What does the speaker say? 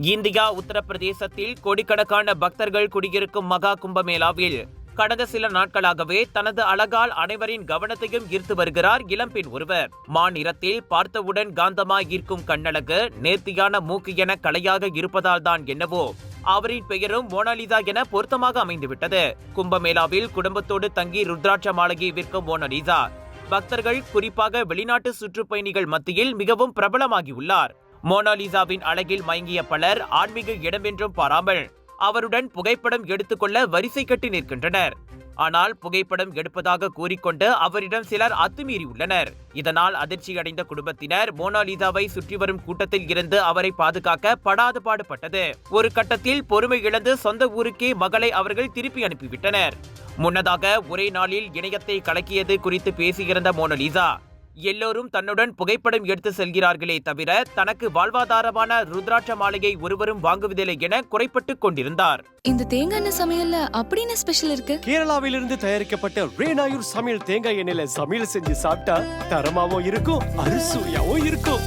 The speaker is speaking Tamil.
இந்தியா உத்தரப்பிரதேசத்தில் கோடிக்கணக்கான பக்தர்கள் குடியிருக்கும் மகா கும்பமேளாவில் கடந்த சில நாட்களாகவே தனது அழகால் அனைவரின் கவனத்தையும் ஈர்த்து வருகிறார் இளம்பெண் ஒருவர். மாநிறத்தில் பார்த்தவுடன் காந்தமாய் ஈர்க்கும் கண்ணழகு, நேர்த்தியான மூக்கு என கலையாக இருப்பதால் தான் என்னவோ அவரின் பெயரும் மோனாலிசா என பொருத்தமாக அமைந்துவிட்டது. கும்பமேளாவில் குடும்பத்தோடு தங்கி ருத்ராட்ச மாலையை விற்கும் மோனாலிசா பக்தர்கள், குறிப்பாக வெளிநாட்டு சுற்றுப்பயணிகள் மத்தியில் மிகவும் பிரபலமாகியுள்ளார். மோனாலிசாவின் அழகில் மயங்கிய பலர் ஆன்மீக இடமென்றும் பாராமல் அவருடன் புகைப்படம் எடுத்துக்கொள்ள வரிசை கட்டி நிற்கின்றனர். ஆனால் புகைப்படம் எடுப்பதாக கூறிக்கொண்டு அவரிடம் சிலர் அத்துமீறியுள்ளனர். இதனால் அதிர்ச்சியடைந்த குடும்பத்தினர் மோனாலிசாவை சுற்றி வரும் கூட்டத்தில் இருந்து அவரை பாதுகாக்க படாது பாடுபட்டது. ஒரு கட்டத்தில் பொறுமை இழந்து சொந்த ஊருக்கே மகளை அவர்கள் திருப்பி அனுப்பிவிட்டனர். முன்னதாக ஒரே நாளில் இணையத்தை கலக்கியது குறித்து பேசியிருந்த மோனாலிசா, எல்லோரும் தன்னுடன் புகைப்படம் எடுத்து செல்கிறார்களே தவிர தனக்கு வாழ்வாதாரமான ருத்ராட்ச மாலையை ஒருவரும் வாங்குவதில்லை என குறைப்பட்டுக் கொண்டிருந்தார். இந்த தேங்காய் எண்ணெய் சமையல்ல அப்படின்னு ஸ்பெஷல் இருக்கு. கேரளாவிலிருந்து தயாரிக்கப்பட்ட ரேனாயூர் சமையல் தேங்காய் எண்ணெயில சமையல் செஞ்சு சாப்பிட்டா தரமாவும் இருக்கும், அறுசுவையாவும் இருக்கும்.